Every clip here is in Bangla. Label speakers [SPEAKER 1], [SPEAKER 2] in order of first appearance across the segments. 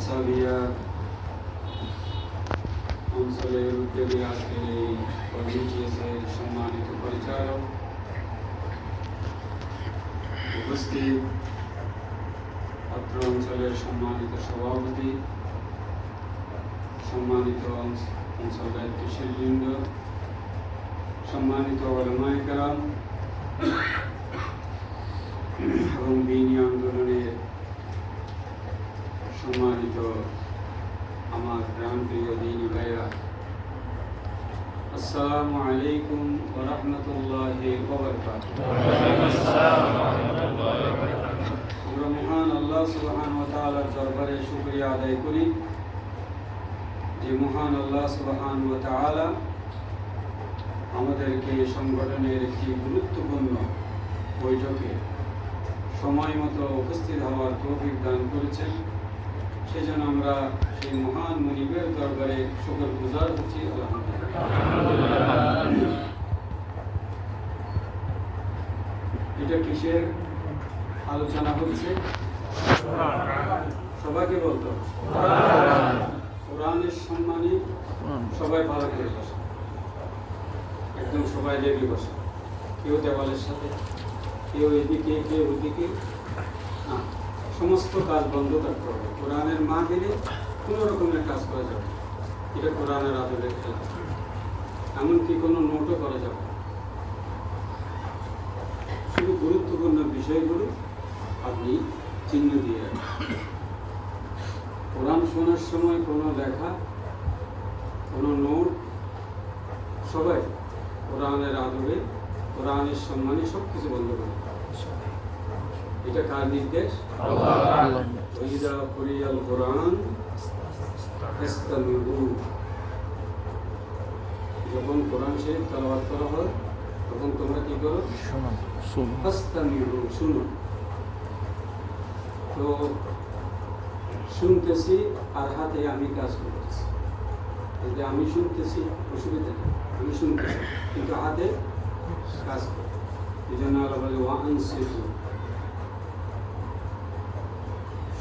[SPEAKER 1] সাবিয়া অঞ্চলের উদ্যোগে আজকের এই কমিটিএসের সম্মানিত পরিচালক, উপস্থিত অত্র অঞ্চলের সম্মানিত সভাপতি, সম্মানিত অঞ্চল দায়িত্বশীল বৃন্দ, সম্মানিত উলামায়ে কেরাম এবং দ্বীনি আন্দোলনের সম্মানিত আমার প্রাণপ্রিয় দ্বীনি ভাইরা, আসসালামু আলাইকুম ওয়া রাহমাতুল্লাহি ওয়া বারাকাতুহু। আমরা মহান আল্লাহ সুবহানাহু ওয়া তাআলার দরবারে শুকরিয়া আদায় করি যে মহান আল্লাহ সুবহানাহু ওয়া তাআলা আমাদেরকে সংগঠনের একটি গুরুত্বপূর্ণ বৈঠকে সময় মতো উপস্থিত হওয়ার তৌফিক দান করেছেন। সেজন্য আমরা সেই মহান মুনিবের দরবারে শুকরগুজার হচ্ছি। আলহামদুলিল্লাহ। এটা কিসের আলোচনা হচ্ছে? সবাইকে বলতে হবে কোরআনের সম্মানী। সবাই ভালো করে বসে, একদম সবাই লেগে বসে, কেউ দেওয়ালের সাথে, কেউ এদিকে, কেউ ওদিকে না। সমস্ত কাজ বন্ধ থাকতে হবে। কোরআনের মাহফিলে কোনো রকমের কাজ করা যাবে, এটা কোরআনের আদলের খেলা। এমনকি কোনো নোটও করা যাবে। শুধু গুরুত্বপূর্ণ বিষয়গুলো আপনি চিহ্ন দিয়ে রাখবেন। কোরআন শোনার সময় কোনো লেখা, কোনো নোট, সবাই কোরআনের আদলে, কোরআনের সম্মানে সব কিছু বন্ধ করে। এটা কার নির্দেশ? ওয়াইদা কুরিয়াল কোরআন ফাসতামিউ। যখন কোরআন শরীফ তেলাওয়াত করা হয় তখন তোমরা কি করো? শুনো। ফাসতামিউ, শুনো। তো শুনতেছি আর হাতে আমি কাজ করতেছি। এই যে আমি শুনতেছি, অসুবিধা নেই, আমি শুনতেছি, কিন্তু হাতে কাজ করি। এই জন্য আল্লাহ বলে ওয়ানসিতু,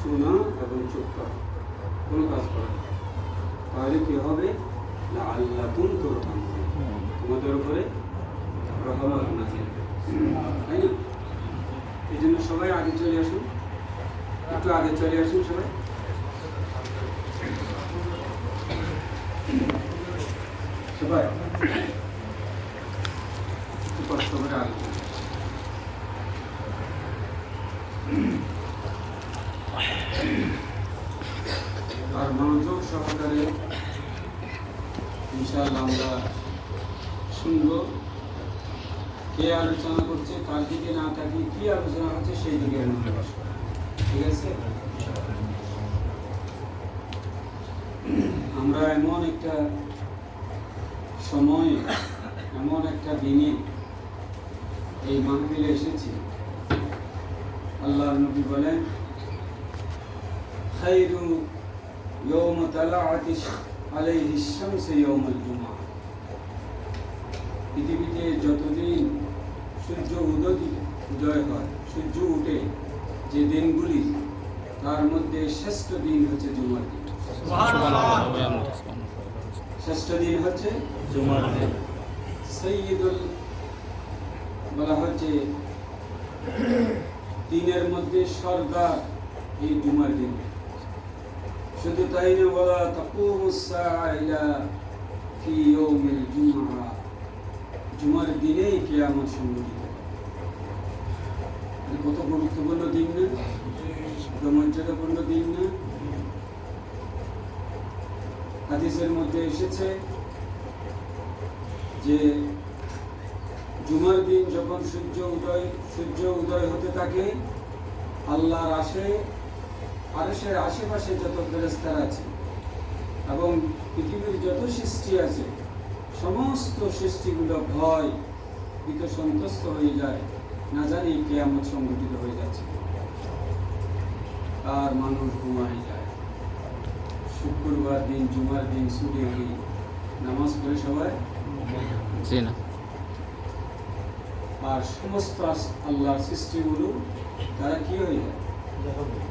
[SPEAKER 1] শোনা এবং চুপ করা, কোনো কাজ করা। তাহলে কি হবে? লাআল্লাকুম তুরহামুন, তোমাদের উপরে রহমত নাযিল হবে, তাই না? এই জন্য সবাই আগে চলে আসুন, একটু আগে চলে আসুন সবাই। সবাই একটু কষ্ট করে আগে আর মনোযোগ সহকারে ইনশাআল্লাহ আমরা শুনবো। কে আলোচনা করছে তার দিকে না থাকি, কি আলোচনা হচ্ছে সেই দিকে মনোনিবেশ করা, ঠিক আছে? আমরা এমন একটা সময়, এমন একটা দিনে এই মাহফিলে এসেছি। আল্লাহর নবী বলেন, খায়রু ইয়াওম তালাআতি আলাইহি শামসু ইয়াউমুল জুমআহ। পৃথিবীতে যতদিন সূর্য উদয় হয়, সূর্য উঠে যে দিনগুলি, তার মধ্যে শ্রেষ্ঠ দিন হচ্ছে জুমার দিন। শ্রেষ্ঠ দিন হচ্ছে জুমার দিন। সাইয়্যিদুল বলা হচ্ছে দিনের মধ্যে সরদার এই জুমার দিন। শুধু তাই না, ওয়ালা তাকুমুস সাআ ইলা ফি ইয়াউমিল জুমআ, জুমার দিনেই কিয়ামত সংঘটিত। কত গুরুত্বপূর্ণ দিন না? মর্যাদাপূর্ণ দিন না? হাদিসের মধ্যে এসেছে যে জুমার দিন যখন সূর্য উদয় হতে থাকে, আল্লাহর আরশের আশেপাশে যত ফেরেশতারা আছে এবং পৃথিবীর যত সৃষ্টি আছে, সমস্ত সৃষ্টিগুলো ভয় ভীত সন্ত্রস্ত হয়ে যায়, না জানি কিয়ামত সংঘটিত হয়ে যাচ্ছে। আর মানুষ ঘুমায় যায়। শুক্রবার দিন, জুমার দিন ছুটি হয়ে নামাজ পড়ে সবাই না। আর সমস্ত আল্লাহর সৃষ্টিগুলো তারা কি হয়ে যায়?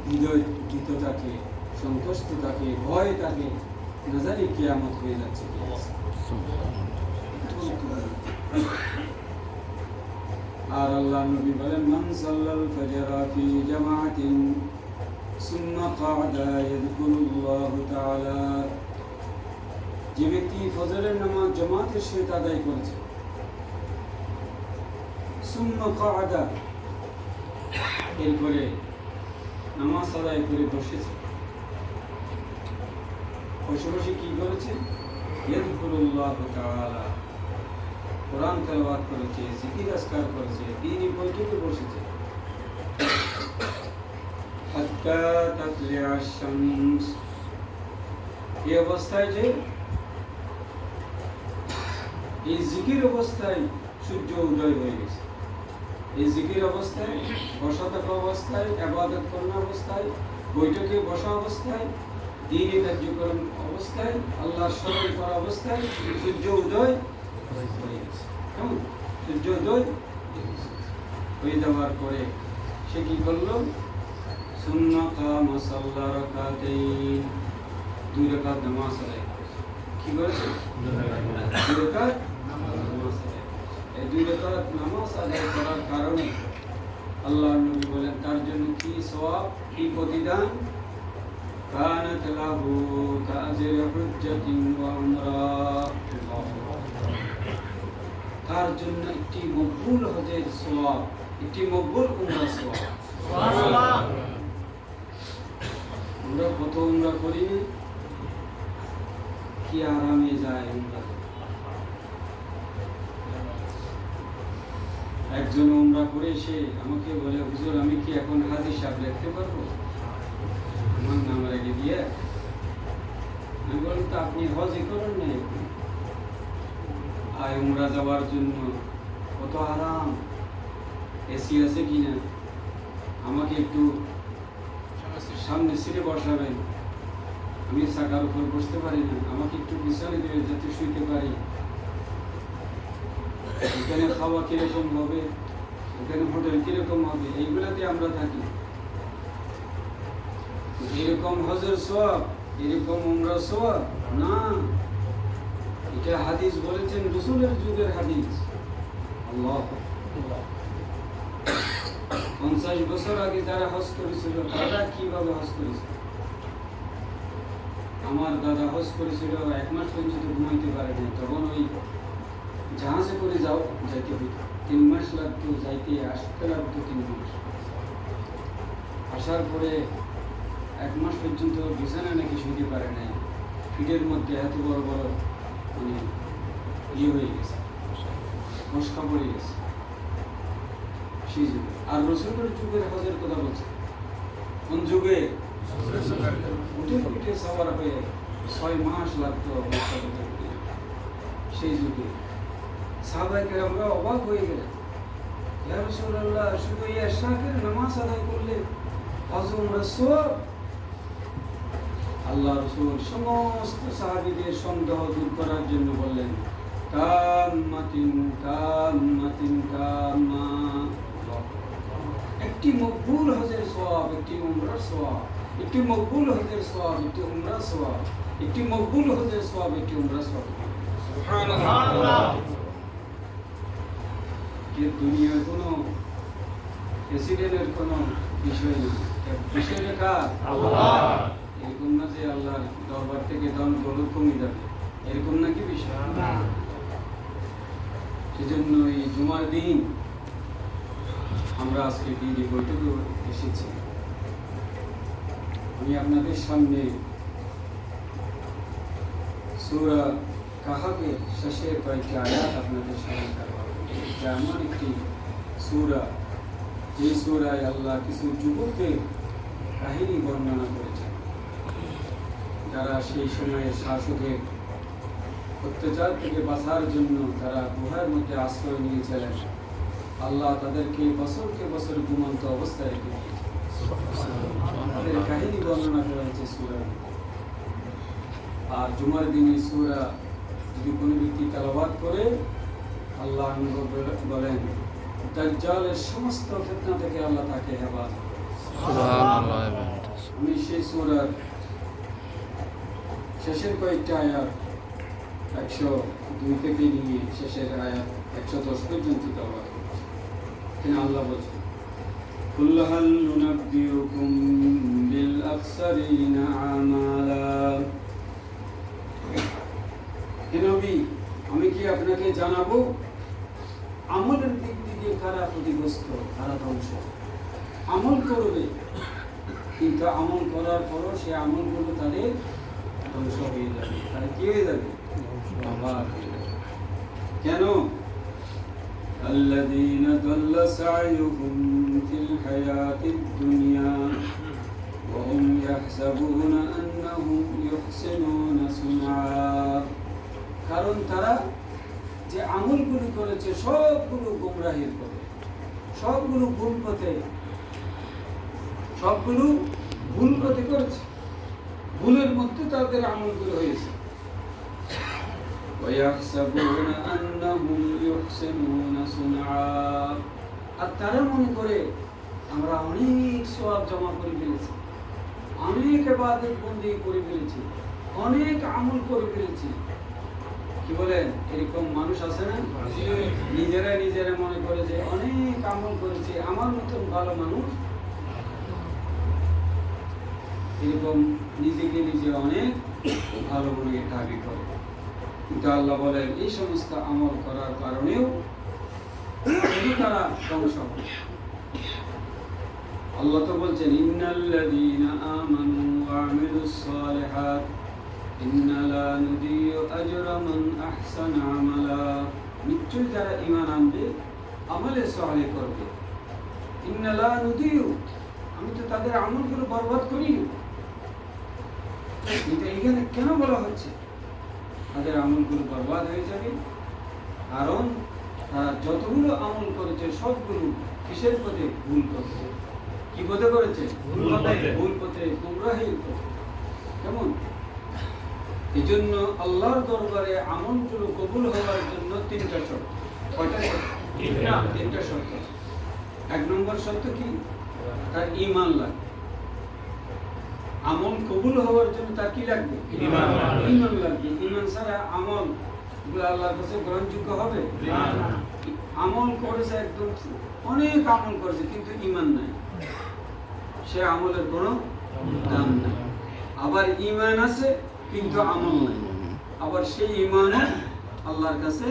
[SPEAKER 1] হৃদয় ভীত থাকে, সন্তুষ্ট থাকে, ভয় থাকে, না জানি কিয়ামত হয়ে যাচ্ছে কি আছে। আর আল্লাহ নবী বলেন, মান সাল্লাল ফাজরা ফি জামাআতিন সুম্মা ক্বাদা ইয়াযকুরুল্লাহু তাআলা, যে ব্যক্তি ফজরের নামাজ জামাতের সহিত আদায় করেছে, সুম্মা ক্বাদা, এরপরে নামাজ আদায় করে বসেছে, বসে বসে কি করেছে? ইয়াযকুরুল্লাহু তাআলা, কোরআন তেলাওয়াত করেছে, জিকির আজকার করেছে, দ্বীনি বৈঠকে বসেছে। হাত্তা তাতলিআ আশ-শামস, এই অবস্থায় যে এই জিকির অবস্থায় সূর্য উদয় হয়ে গেছে। এই জিকির অবস্থায়, বসা থাকা অবস্থায়, ইবাদত করার অবস্থায়, বৈঠকে বসা অবস্থায়, দ্বীনি কার্যক্রম অবস্থায়, আল্লাহর স্মরণ করা অবস্থায় সূর্য উদয় হয়ে গেছে। কেমন? সূর্য উদয় হয়ে যাওয়ার পরে সে কি করলো? সুম্মা কামা সাল্লা রাকাতাইন, 2 রাকাত নামাজ আদায় করেছে। কি করেছে? 2 রাকাত নামাজ আদায় করেছে। এই 2 রাকাত নামাজ আদায় করার কারণে আল্লাহর নবী বলেন তার জন্য কি সওয়াব, কি প্রতিদান? কানাত লাহু কাআজরি হুজ্জাতিন ওয়া উমরাহ, তার জন্য একটি মকবুল হজের সওয়াব, একটি মকবুল উমরার সওয়াব। সুবহানাল্লাহ। আমরা কত উমরা করি, কি আরামে যায় উমরা। একজন উমরা করে এসে আমাকে বলে, হুজুর আমি কি এখন হাজি সাহেব লিখতে পারবো? আমার নাম রেখে দিয়ে আমি বললাম, তো আপনি হজই করেন না, আর উমরা যাওয়ার জন্য কত আরাম, এসি আছে কিনা, আমাকে একটু সামনে সিটে বসাবেন, আমি চাকার উপর বসতে পারি না, আমাকে একটু পিছনে দেবে যাতে শুইতে পারি, এখানে খাওয়া কিরকম হবে, এখানে হোটেল কিরকম হবে, এইগুলাতে আমরা থাকি। এরকম হজের সওয়াব, এরকম উমরার সওয়াব না। এটা হাদিস বলেছেন, রাসূলের যুগের হাদিস। আল্লাহ, 50 বছর আগে যারা হজ করেছিল তারা কিভাবে হজ করেছিল? আমার দাদা হজ করেছিল, 1 মাস পর্যন্ত ঘুমাইতে পারে নাই। তখন ওই জাহাজে করে যাইতে হইত, 3 মাস লাগতো যাইতে, আসতে লাগতো 3 মাস। আসার পরে 1 মাস পর্যন্ত বিছানা নাকি শুতে পারে নাই, ফিটের মধ্যে এত বড় বড় মানে হয়ে গেছে, মশকা পড়ে গেছে সেই যুগে। আর রাসূলের যুগের হজের কথা বলছে, কোন যুগে? উঠে পিঠে সওয়ার হয়ে 6 মাস লাগতো সেই যুগে। সাহাবায়ে কেরামরা অবাক হয়ে গেলেন, ইয়া রাসূলুল্লাহ, শুধু ইশরাকের নামাজ আদায় করলে হজ উমরা সওয়াব? আল্লাহ রাসূল সমস্ত সাহাবীদের সন্দেহ দূর করার জন্য বললেন, কাম্মাতিন কাম্মাতিন কাম্মা, একটি মকবুল হজের সওয়াব, একটি উমরার সওয়াব, একটি মকবুল হজের সওয়াব, একটি উমরার সওয়াব, একটি মকবুল হজের সওয়াব, একটি উমরার সওয়াব। সুবহানাল্লাহ। যে দুনিয়ার কোনো প্রেসিডেন্টের কোনো বিষয় না, বিষয়টা কার? আল্লাহ। এরকম না যে আল্লাহর দরবার থেকে ধন দৌলত কমে যাবে, এরকম নাকি বিষয় না। সেজন্য এই জুমার দিন আমরা আজকে দিনে বৈঠকে এসেছি। আমি আপনাদের সামনে সূরা কাহাফের শেষের কয়েকটি আয়াত আপনাদের সামনে করব। এটা এমন একটি সূরা, যে সূরায় আল্লাহ কিছু যুবকদের কাহিনী বর্ণনা করেছেন, যারা সেই সময়ে শাসকের অত্যাচার থেকে বাঁচার জন্য তারা গুহার মধ্যে আশ্রয় নিয়েছিলেন। আল্লাহ তাদেরকে বছরকে বছর ঘুমন্ত অবস্থায় রেখে দিয়েছেন। তাদের কাহিনী বর্ণনা করা হয়েছে সূরা। আর জুমার দিনে সূরা যদি কোনো ব্যক্তি তেলাওয়াত করে, আল্লাহ বলেন দাজ্জালের সমস্ত ফিতনা থেকে আল্লাহ তাকে হেফাজত করবেন। সুবহানাল্লাহ। আমি সেই সূরার শেষের কয়েকটা আয়াত 102 থেকে নিয়ে শেষের আয়াত 110 পর্যন্ত তেলাওয়াত করছি। এখানে আল্লাহ বলছেন কুল হাল নুনাব্বিউকুম বিল আকসারিনা আমালা, হে নবী আমি কি আপনাকে জানাবো আমলের দিক থেকে কারা ক্ষতিগ্রস্ত, কারা ধ্বংস। আমল করবে কিন্তু আমল করার পরও সে আমলগুলো তাদের ধ্বংস হয়ে যাবে, তারা কি হয়ে যাবে? কেন? আল্লাযীনা দাল্লা সা'য়ুহুম ফিল হায়াতিদ দুনিয়া ওয়া হুম ইয়াহসাবুনা আন্নাহুম ইউহসিনুনা সুনআ, কারণ তারা যে আমলগুলো করেছে সবগুলো গোমরাহির পথে, সবগুলো ভুল পথে, সবগুলো ভুল পথে করেছে, ভুলের মধ্যে তাদের আমলগুলো হয়েছে। وَيَحْسَبُونَ أَنَّهُمْ يُحْسِنُونَ صُنْعًا, আর তারা মনে করে আমরা অনেক সওয়াব জমা করে ফেলেছি, অনেক ইবাদত বন্দেগী করে ফেলেছি, অনেক আমল করে ফেলেছি। কি বলেন, এরকম মানুষ আছে না? নিজেরা মনে করে যে অনেক আমল করেছে, আমার মতন ভালো মানুষ, এরকম নিজেকে নিজে অনেক ভালো মনে দাবি করে। কিন্তু আল্লাহ বলেন এই সমস্ত আমল করার কারণেও তারা ধ্বংস হবে। আল্লাহ তো বলছেন ইন্নাল্লাযীনা আমানু ওয়া আমিলুস সালিহাত ইন্না লা নুদিয়ু আজরা মান আহসানা আমালা, নিশ্চয়ই যারা ঈমান আনবে আমলে সালেহ করবে, ইন্না লা নুদিয়ু, আমি তো তাদের আমলগুলো বরবাদ করি না। কিন্তু এখানে কেন বলা হচ্ছে তাদের আমলগুলো বরবাদ হয়ে যাবে? কারণ তারা যতগুলো আমল করেছে সবগুলো কিসের পথে? ভুল পথে। কি পথে করেছে? ভুল পথে, গুমরাহির পথে। কেমন? এই জন্য আল্লাহর দরবারে আমলগুলো কবুল হওয়ার জন্য তিনটা শর্ত। কয়টা শর্ত? তিনটা শর্ত। এক নম্বর শর্ত কি? তার ঈমান লাগবে। আমল কবুল হওয়ার জন্য তার কি লাগবে? ঈমান লাগবে। ঈমান ছাড়া আমল আল্লাহর কাছে গ্রহণযোগ্য হবে না। আমল করেছে একদম, অনেক আমল করেছে কিন্তু ঈমান নাই, সে আমলের কোনো দাম নাই। আবার ঈমান আছে কিন্তু আমল নাই, আবার সেই ঈমানও আল্লাহর কাছে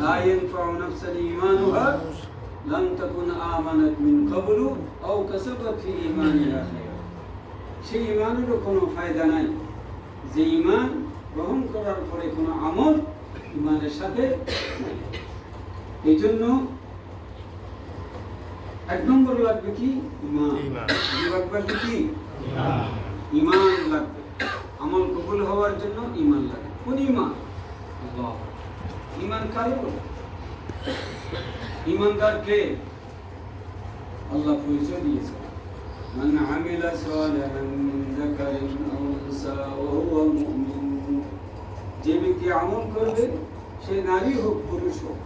[SPEAKER 1] লা ইয়ানফাউ নাফসান ঈমানুহা লাম তাকুন আমানাত মিন ক্বাবলু আও কাসাবাত ফি ঈমানিহা খায়রা, সেই ঈমানেরও কোনো ফায়দা নাই যে ঈমান গ্রহণ করার পরে কোনো আমল ঈমানের সাথে নাই। এই জন্য এক নম্বর লাগবে কি? ঈমান। লাগবে কি? ঈমান লাগবে। আমল কবুল হওয়ার জন্য ঈমান লাগবে। কোন ঈমান? আল্লাহ। ঈমান কারে বলে? ঈমানদার কে? আল্লাহ পরিচয় দিয়েছে, মান আমিলা সালিহান মিন যাকারিন আও উনসা ওয়া হুয়া মুমিন, যে ব্যক্তি আমল করবে সে নারী হোক পুরুষ হোক,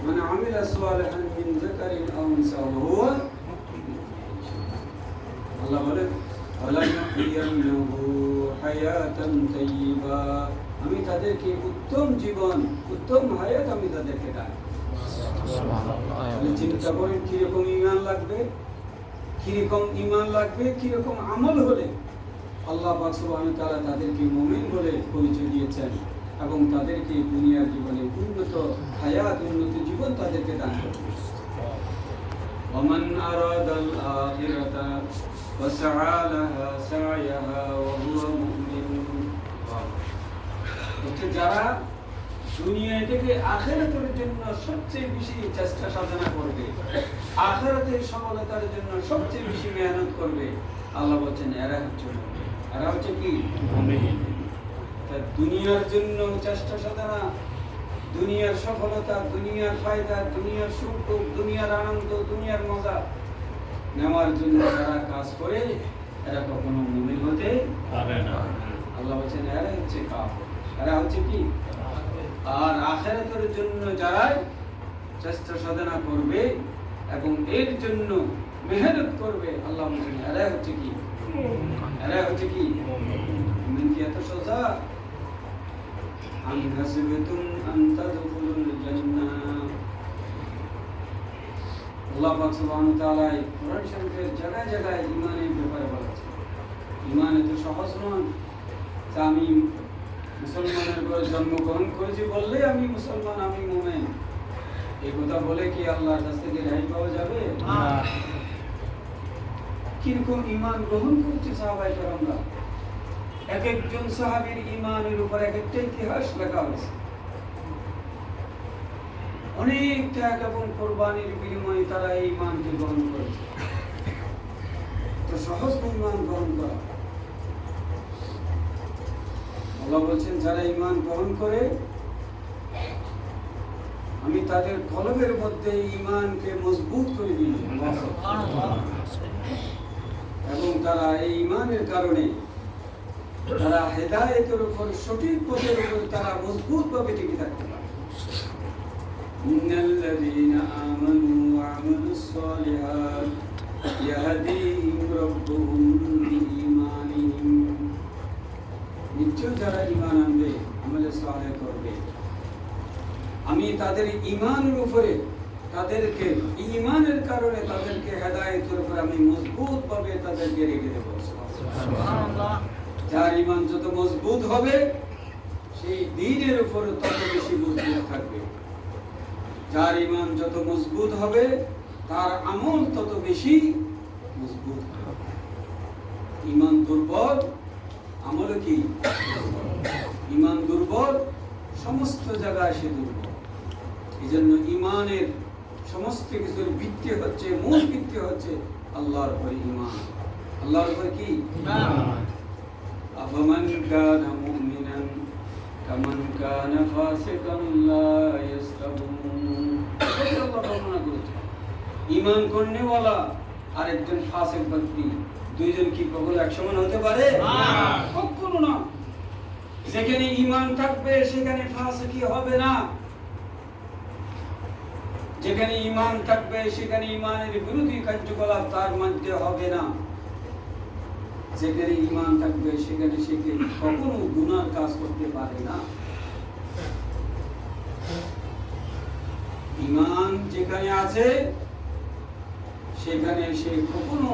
[SPEAKER 1] মান আমিলা সালিহান মিন যাকারিন আও উনসা ওয়া হুয়া মুমিন। আল্লাহ বলেন ওয়ালানুহইয়ান্নাহু হায়াতান তাইয়্যিবা, আমি তাদেরকে উত্তম জীবন, উত্তম হায়াত আমি তাদেরকে দান। চিন্তা করেন কিরকম ঈমান লাগবে, কিরকম ঈমান লাগবে, কিরকম আমল হলে আল্লাহ পাক সুবহানাহু ওয়া তাআলা তাদেরকে মুমিন বলে পরিচয় দিয়েছেন এবং তাদেরকে দুনিয়ার জীবনে উন্নত হায়াত, উন্নত জীবন তাদেরকে দান করবেন। ওয়ামান আরাদাল আখিরাতা ওয়া সাআ লাহা সা'য়াহা ওয়া হুয়া মুমিন, যারা দুনিয়া থেকে আখিরাতের জন্য সবচেয়ে বেশি চেষ্টা সাধনা করবে, আখিরাতের সফলতার জন্য সবচেয়ে বেশি মেহনত করবে, আল্লাহ বলেন এরা হচ্ছে কি? মুমিন। দুনিয়ার জন্য চেষ্টা সাধনা, দুনিয়ার সফলতা, দুনিয়ার ফায়দা, দুনিয়ার সুখ, দুনিয়ার আনন্দ, দুনিয়ার মজা নেওয়ার জন্য যারা কাজ করে এরা কখনো মুমিন হতে পারে না। আল্লাহ বলেন এরা হচ্ছে কাফের, এরা হচ্ছে কি? আর আখিরাতের জন্য যারা চেষ্টা সাধনা করবে এবং এর জন্য মেহনত করবে, আল্লাহ বলেন এরা হচ্ছে কি? এরা হচ্ছে কি? মুমিন কি এত সোজা? আম হাসিবতুম আন তাদখুলুল জান্নাহ। আল্লাহ পাক সুবহানাহু ওয়া তাআলা কোরআন শরীফের জায়গায় জায়গায় ঈমানের ব্যাপারে বলেছেন। ঈমান এত সহজ নয় যে আমি মুসলমানের ঘরে জন্মগ্রহণ করেছি বললেই আমি মুসলমান, আমি মুমিন, এই কথা বলে কি আল্লাহর কাছ থেকে রেহাই পাওয়া যাবে? কিরকম ঈমান গ্রহণ করছে সাহাবায়ে কেরামরা। এক একজন সাহাবীর ঈমানের উপর এক একটা ইতিহাস লেখা হয়েছে। অনেক ত্যাগ এবং কোরবানির বিনিময়ে তারা এই ঈমানকে গ্রহণ করেছে। তো সহজ ঈমান গ্রহণ করা। আল্লাহ বলছেন যারা ঈমান গ্রহণ করে আমি তাদের কলবের মধ্যে ঈমানকে মজবুত করে দিই এবং তারা এই ঈমানের কারণে তারা হেদায়েতের উপর, সঠিক পথের উপর তারা মজবুতভাবে টিকে থাকতে পারে। ইন্নাল্লাযীনা আমানু ওয়া আমিলুস সালিহাত ইয়াহদিহিম রাব্বুহুম বিঈমানিহিম। নিশ্চয় যারা ঈমান আনবে, আমলে সালেহ করবে, আমি তাদের ঈমানের উপরে তাদেরকে ঈমানের কারণে তাদেরকে হেদায়েতের উপর আমি মজবুতভাবে তাদেরকে রেখে দেব। সুবহানাল্লাহ। যার ঈমান যত মজবুত হবে সেই দ্বীনের উপর তত বেশি মজবুত থাকবে। যার ঈমান যত মজবুত হবে তার আমল তত বেশি মজবুত হবে। ঈমান দুর্বল, আমল কি? ঈমান দুর্বল, সমস্ত জায়গায় সে দুর্বল। এজন্য ঈমানের সমস্ত কিছুর ভিত্তি হচ্ছে, মূল ভিত্তি হচ্ছে আল্লাহর উপর ঈমান। আল্লাহর উপর কি? ঈমান। আফামান কানা মুমিনান কামান কানা ফাসিকান লা ইস্তাবুন। আল্লাহ বর্ণনা করেছেন ঈমান করনেওয়ালা আর একজন ফাসিক ব্যক্তি দুইজন কি কখনো এক সমান হতে পারে? কখনো না। যেখানে ঈমান থাকবে সেখানে ফাসিকি হবে না। যেখানে ঈমান থাকবে সেখানে ঈমানের বিরোধী কার্যকলাপ তার মধ্যে হবে না। যেখানে ঈমান থাকবে সেখানে সে কখনো গুনার কাজ করতে পারে না। ঈমান যেখানে আছে সেখানে সে কখনো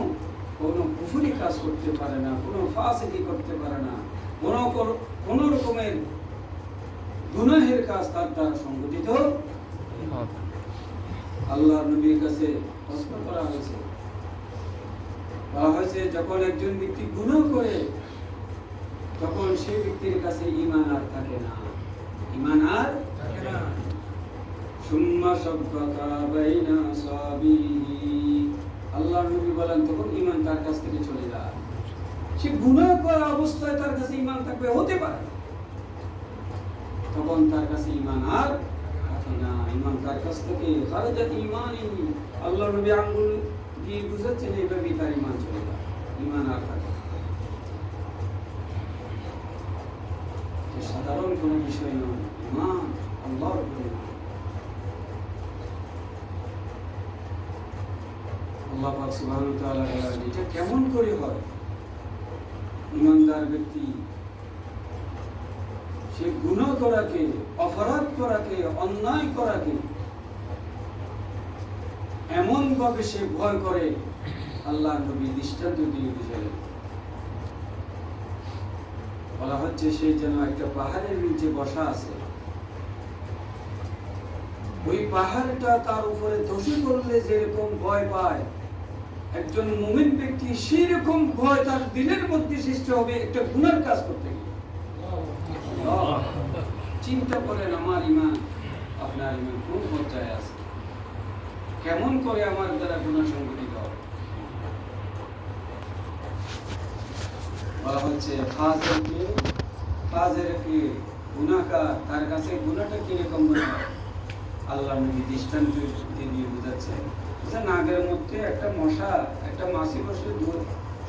[SPEAKER 1] কোনো কুফরি কাজ করতে পারে না, কোনো ফাসিকি করতে পারে না, কোনো রকমের গুনাহের কাজ তার দ্বারা সংগঠিত হবে। আল্লাহর নবীর কাছে প্রশ্ন করা হয়েছে, বলা হয়েছে যখন একজন ব্যক্তি গুনাহ করে তখন সেই ব্যক্তির কাছে ঈমান আর থাকে না, ঈমান আর থাকে না। সুম্মা সাব্বাকা বাইনা সাবিহি। আল্লাহর নবী বলেন তখন ঈমান তার কাছ থেকে চলে যায়। সে গুনাহ করা অবস্থায় তার কাছে ঈমান থাকবে, হতে পারে, তখন তার কাছে ঈমান আর থাকে না। ঈমান তার কাছ থেকে খারাজাত ঈমানিহি। আল্লাহর নবী আঙ্গুল দিয়ে বুঝাচ্ছেন এইভাবেই তার ঈমান চলে যায়, ঈমান আর থাকে না। সাধারণ কোনো বিষয় নয়, ঈমান আল্লাহর উপর ঈমান। আল্লাহ পাক সুবহানাহু ওয়া তাআলা বলেন এটা কেমন করে হয়? ঈমানদার ব্যক্তি সে গুনাহ করাকে, অপরাধ করাকে, অন্যায় করাকে এমন ভাবে সে ভয় করে, আল্লাহর নবী দৃষ্টান্ত দিয়ে বুঝালেন। বলা হচ্ছে সে যেন একটা পাহাড়ের নিচে বসা আছে, ওই পাহাড়টা তার উপরে ধসে পড়লে যেরকম ভয় পায় একজন মুমিন ব্যক্তি, সেই রকম ভয় তার দিলের মধ্যে সৃষ্টি হবে একটা গুনার কাজ করতে গিয়ে। চিন্তা করেন আমার ঈমান, আপনার ঈমান কোন পর্যায়ে আছে, কেমন করে আমার দ্বারা গুনাহ সংঘটিত হবে। বলা হচ্ছে ফাজেরকে গুনাহগার, তার কাছে গুনাহটা কিরকম মনে হয়? আল্লাহর নবী দৃষ্টান্ত দিয়ে বুঝাচ্ছে, নাগের মধ্যে একটা মশা, একটা মাছি বসে দূর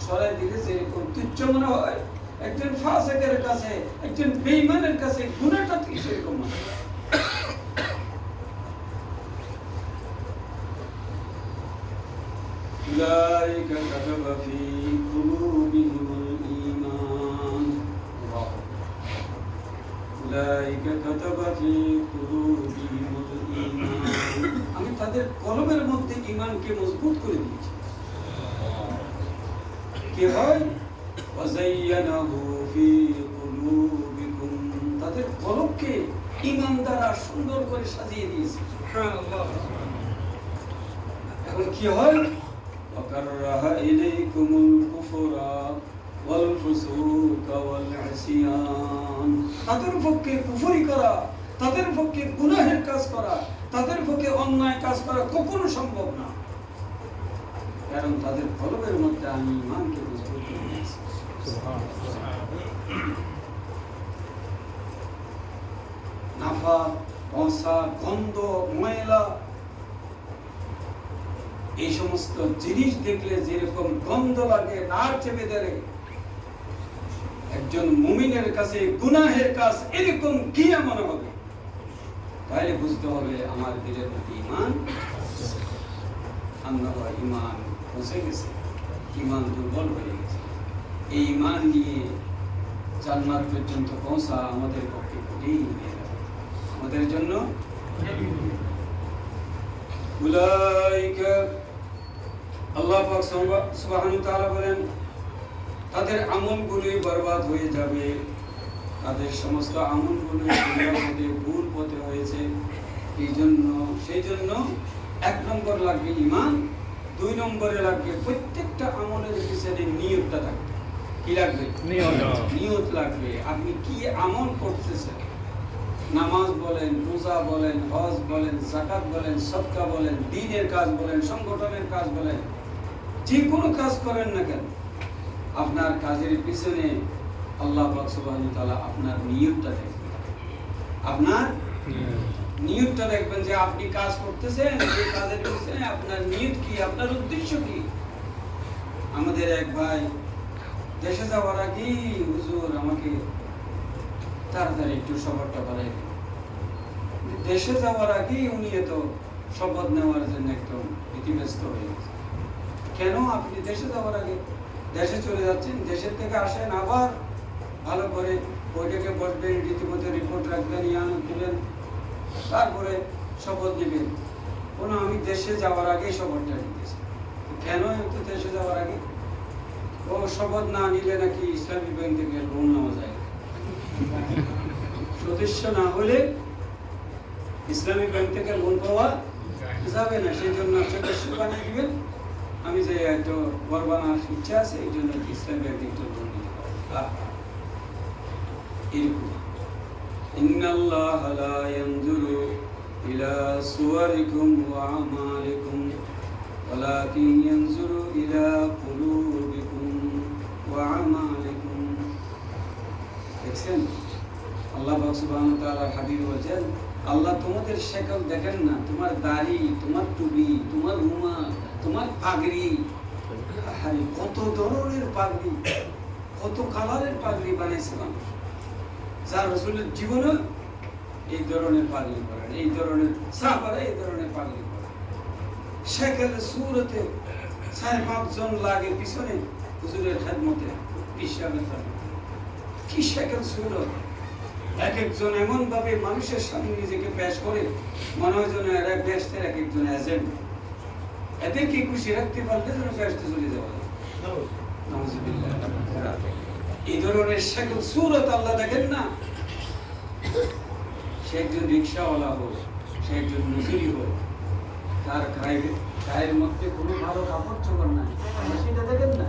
[SPEAKER 1] সরাই দিলে যেরকম তুচ্ছ মনে হয়, একজন ফাসিকের কাছে, একজন বেঈমানের কাছে গুনাহটা ঠিক সেরকম মনে হয়। উলাইকা কাতাবা ফি কুলুবিহিমুল ঈমান। উলাইকা কাতাবা ফি কুলুবিহিমুল ঈমান, আমি তাদের কলবের মধ্যে ঈমানকে মজবুত করে দিয়েছি। কি হয়? ওয়াযায়্যানাহু ফি কুলুবিকুম, তাদের কলবকে ঈমান দ্বারা সুন্দর করে সাজিয়ে দিয়েছি। সুবহানাল্লাহ। এখন কি হয়? ওয়াকাররাহা ইলাইকুমুল কুফরা ওয়াল ফুসুকা ওয়াল ইসিয়ান, তাদের পক্ষে কুফরি করা, তাদের পক্ষে গুনাহের কাজ করা, তাদের পক্ষে অন্যায় কাজ করা কখনো সম্ভব না, কারণ তাদের কলবের মধ্যে আমি ঈমানকে মজবুত করে দিয়েছি। নাফা, পচা, গন্ধ, ময়লা, এই সমস্ত জিনিস দেখলে যেরকম গন্ধ লাগে, নাক চেপে ধরে, একজন মুমিনের কাছে গুনাহের কাজ এরকম ঘৃণা মনে হবে, তাহলে বুঝতে হবে আমার দিলের মধ্যে ঈমান, আল্লাহর ঈমান পৌঁছে গেছে, ঈমান দুর্বল হয়ে গেছে। এই ঈমান নিয়ে জান্নাত পর্যন্ত পৌঁছা আমাদের পক্ষে কঠিন হয়ে যাবে, আমাদের জন্য। উলাইকা, আল্লাহ পাক সুবহানাহু ওয়া তাআলা বলেন, তাদের আমলগুলি বরবাদ হয়ে যাবে, তাদের সমস্ত আমলগুলি ভুল পথে হয়েছে। সেই জন্য 1 নম্বর লাগবে ঈমান, 2 নম্বরে লাগবে প্রত্যেকটা আমলের পিছনে নিয়তটা থাকবে। কি লাগবে? নিয়ত লাগবে। আপনি কি আমল করতেছেন, নামাজ বলেন, রোজা বলেন, হজ বলেন, যাকাত বলেন, সদকা বলেন, দ্বীনের কাজ বলেন, সংগঠনের কাজ বলেন, যে কোনো কাজ করেন না কেন, আপনার কাজের পিছনে আল্লাহ পাক সুবহানাহু ওয়া তাআলা আপনার নিয়তটা দেখবেন। আপনার নিয়তটা দেখবেন যে আপনি কাজ করতেছেন, এই কাজের পিছনে আপনার নিয়ত কি, আপনার উদ্দেশ্য কি। আমাদের এক ভাই দেশে যাওয়ার আগে, হুজুর আমাকে তাড়াতাড়ি একটু শপথটা বাড়াই দিন। দেশে যাওয়ার আগে উনি এত শপথ নেওয়ার জন্য একদম ব্যতিব্যস্ত হয়ে গেছে। কেন? আপনি দেশে যাওয়ার আগে দেশে চলে যাচ্ছেন, দেশের থেকে আসেন, আবার ভালো করে বৈঠকে বসবেন, রীতিমতো রিপোর্ট রাখবেন, ইয়ান দিবেন, তারপরে শপথ নেবেন। কোনো আমি দেশে যাওয়ার আগে শপথটা নিতেছি। কেন একটু দেশে যাওয়ার আগে? ও শপথ না নিলে নাকি ইসলামী ব্যাংক থেকে লোন নেওয়া যায়, সদস্য না হলে ইসলামী ব্যাংক থেকে লোন পাওয়া যাবে না, সেই জন্য সদস্য বানিয়ে দিবেন। আমি যে একটু ঘর বানার ইচ্ছা আছে, এই জন্য ইসলামী ব্যাংক একটু লোন দিতে পারবো। এরকম ইন্নাল্লাহা লা ইয়ানজুরু ইলা সুওয়ারিকুম ওয়া আমালিকুম ওয়ালাকিন ইয়ানজুরু ইলা কুলুবিকুম ওয়া আমালিকুম। দেখছেন আল্লাহ পাক সুবহানাহু ওয়া তাআলা হাবিব বলেন, আল্লাহ তোমাদের শেকল দেখেন না, তোমার দাড়ি, তোমার টুপি, তোমার রুমাল, তোমার পাগড়ি, কত ধরনের পাগড়ি, কত কালারের পাগড়ি বানাইছে মানুষ। যার রাসূলের জীবনে এই ধরনের পাগড়ি পরেন, এই ধরনের সাহাবারা এই ধরনের পাগড়ি পরেন। শেকেল সুরতে 4-5 জন লাগে পিছনে হুজুরের খেদমতে, পিছাবে কি শেকেল সুরত। এক একজন এমন ভাবে মানুষের সামনে নিজেকে পেশ করে, মনে হয় যেন এরা বেহেশতের এক একজন এজেন্ট। এদেরকে খুশি রাখতে পারলে যেন বেহেশতে চলে যাওয়া যায়। নাউযুবিল্লাহ। এই ধরনের শেকেল সুরত আল্লাহ দেখেন না। সে একজন রিক্সাওয়ালা হোক, সে একজন মজুরি হোক, তার গায়ের মধ্যে কোনো ভালো কাপড় চোপড় নাই, সেটা দেখেন না।